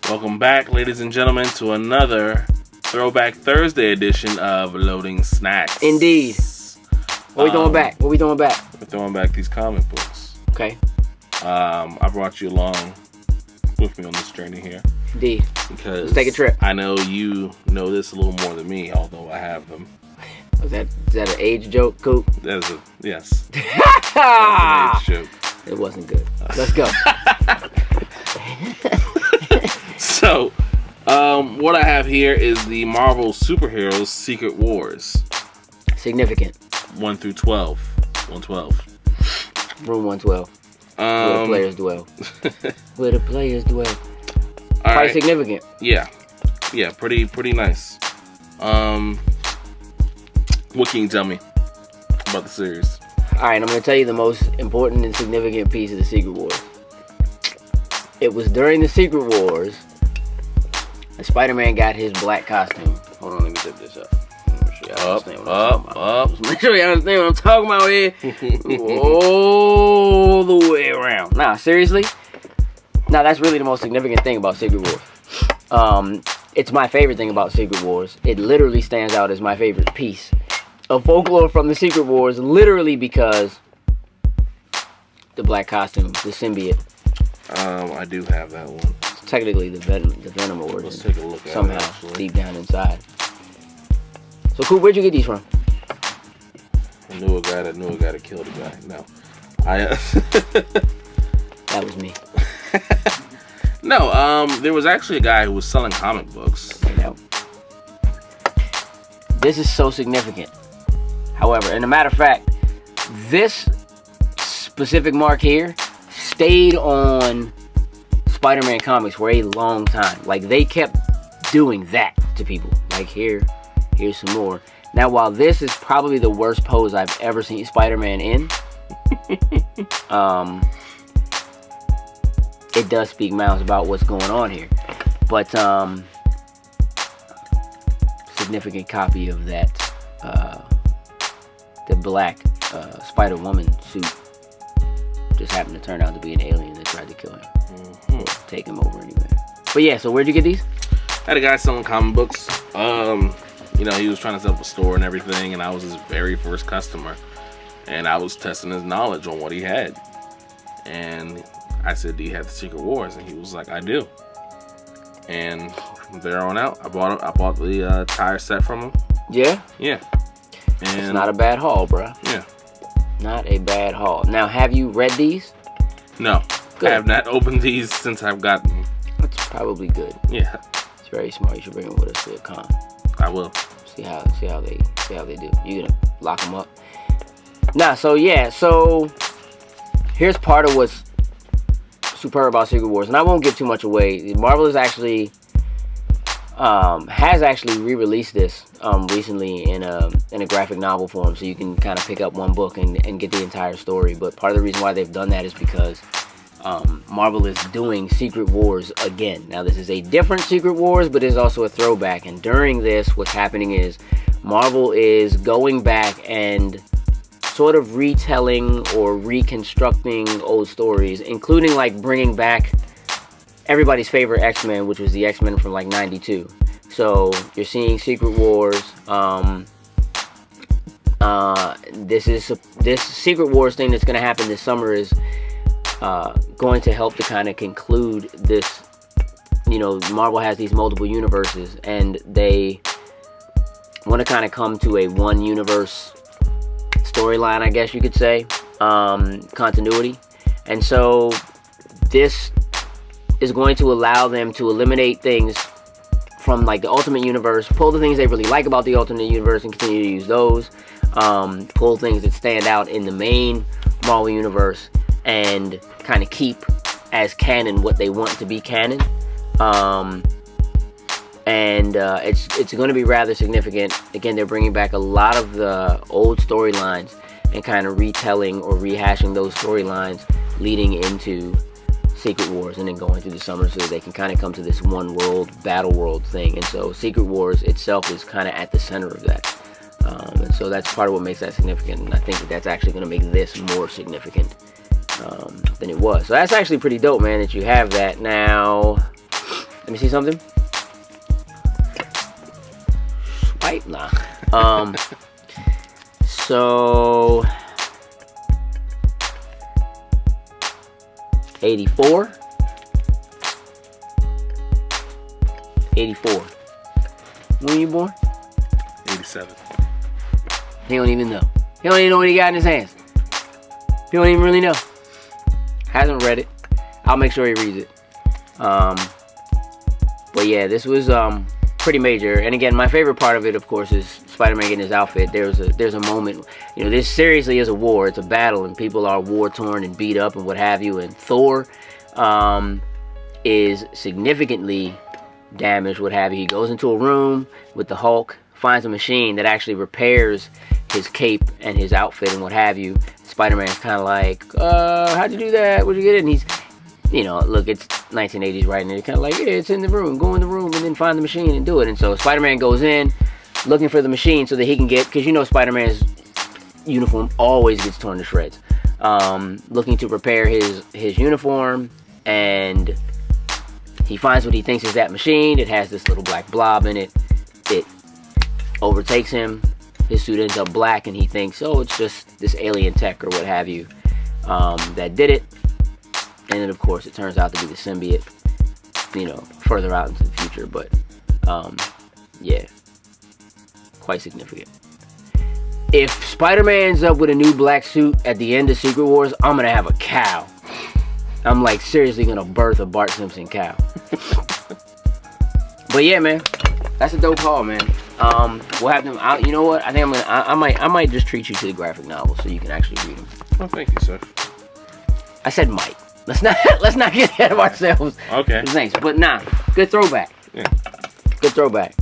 Welcome back, ladies and gentlemen, to another Throwback Thursday edition of Loading Snacks. Indeed. What we throwing back? What we throwing back? We're throwing back these comic books. Okay. I brought you along with me on this journey here. Indeed. Because let's take a trip. I know you know this a little more than me, although I have them. Is that an age joke, Coop? Yes. That's an age joke. It wasn't good. Let's go. So, what I have here is the Marvel Superheroes Secret Wars. Significant. 1 through 12. 112. Room 112. Where the players dwell. Where the players dwell. Quite right. Significant. Yeah, pretty nice. What can you tell me about the series? Alright, I'm going to tell you the most important and significant piece of the Secret Wars. It was during the Secret Wars that Spider-Man got his black costume. Hold on, let me zip this up. Make sure you understand what I'm talking about here. All the way around. Nah, seriously? Nah, that's really the most significant thing about Secret Wars. It's my favorite thing about Secret Wars. It literally stands out as my favorite piece of folklore from the Secret Wars, literally because the black costume, the symbiote. I do have that one. It's technically the Venom origin. Let's take a look at somehow, it, actually. Deep down inside. So, Coop, where'd you get these from? I knew a guy that killed a guy. No. That was me. No, there was actually a guy who was selling comic books. You know. This is so significant. However, and a matter of fact, this specific mark here stayed on Spider-Man comics for a long time. Like, they kept doing that to people. Like, here's some more. Now, while this is probably the worst pose I've ever seen Spider-Man in, it does speak miles about what's going on here. But, significant copy of that, the black Spider-Woman suit just happened to turn out to be an alien that tried to kill him. Or take him over anyway. But yeah, so where'd you get these? I had a guy selling comic books. He was trying to set up a store and everything, and I was his very first customer. And I was testing his knowledge on what he had. And I said, do you have the Secret Wars? And he was like, I do. And from there on out, I bought the entire set from him. Yeah? Yeah. And it's not a bad haul, bruh. Yeah. Not a bad haul. Now, have you read these? No. Good. I have not opened these since I've gotten them. That's probably good. Yeah. It's very smart. You should bring them with us to a con. I will. See how they do. You gonna lock them up? Nah. So yeah. So here's part of what's superb about Secret Wars, and I won't give too much away. Marvel is actually has actually re-released this recently in a graphic novel form, so you can kind of pick up one book and get the entire story. But part of the reason why they've done that is because Marvel is doing Secret Wars again. Now, this is a different Secret Wars, but it's also a throwback. And during this, what's happening is Marvel is going back and sort of retelling or reconstructing old stories, including like bringing back everybody's favorite X-Men, which was the X-Men from like 92. So you're seeing Secret Wars. This Secret Wars thing that's going to happen this summer is going to help to kind of conclude this. Marvel has these multiple universes, and they want to kind of come to a one universe storyline, I guess you could say, continuity. And so this is going to allow them to eliminate things from like the Ultimate Universe, pull the things they really like about the Ultimate Universe and continue to use those, pull things that stand out in the main Marvel Universe and kind of keep as canon what they want to be canon. It's going to be rather significant. Again, they're bringing back a lot of the old storylines and kind of retelling or rehashing those storylines leading into Secret Wars and then going through the summer so that they can kind of come to this one world, battle world thing. And so Secret Wars itself is kind of at the center of that. And so that's part of what makes that significant. And I think that's actually going to make this more significant than it was. So that's actually pretty dope, man, that you have that. Now, Let me see something. Swipe? Nah. So 84. 84. When were you born? 87. He don't even know. He don't even know what he got in his hands. He don't even really know. Hasn't read it. I'll make sure he reads it. But yeah, this was pretty major. And again, my favorite part of it, of course, is Spider-Man getting his outfit. There's a moment. You know, this seriously is a war. It's a battle, and people are war-torn and beat up and what have you. And Thor is significantly damaged, what have you. He goes into a room with the Hulk, finds a machine that actually repairs his cape and his outfit and what have you. Spider-Man's kind of like, how'd you do that? Where'd you get it? And he's, you know, look, it's 1980s, right? And they're kind of like, yeah, it's in the room. Go in the room and then find the machine and do it. And so Spider-Man goes in looking for the machine so that he can get, because you know Spider-Man's uniform always gets torn to shreds. Looking to repair his uniform, and he finds what he thinks is that machine. It has this little black blob in it. It overtakes him. His suit ends up black, and he thinks, oh, it's just this alien tech or what have you that did it. And then, of course, it turns out to be the symbiote, you know, further out into the future. But, yeah, quite significant. If Spider-Man ends up with a new black suit at the end of Secret Wars, I'm going to have a cow. I'm, like, seriously going to birth a Bart Simpson cow. But, yeah, man, that's a dope haul, man. We'll have them out. You know what? I think I might just treat you to the graphic novel so you can actually read them. Oh, thank you, sir. I said might. Let's not get ahead of ourselves. Okay. Thanks. But nah, good throwback. Yeah. Good throwback.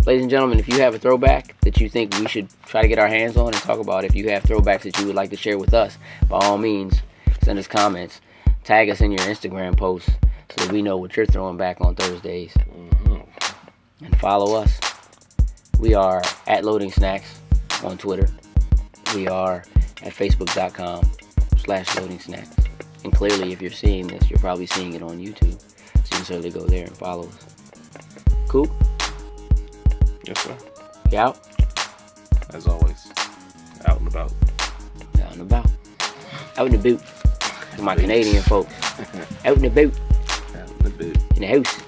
Ladies and gentlemen, if you have a throwback that you think we should try to get our hands on and talk about, if you have throwbacks that you would like to share with us, by all means, send us comments. Tag us in your Instagram posts so that we know what you're throwing back on Thursdays. Mm-hmm. And follow us. We are at Loading Snacks on Twitter. We are at facebook.com/Loading Snacks. And clearly, if you're seeing this, you're probably seeing it on YouTube. So you can certainly go there and follow us. Coop? Yes, sir. You out? As always, out and about. Out and about. Out in the boot. To my Canadian folks. Out in the boot. Out in the boot. In the house.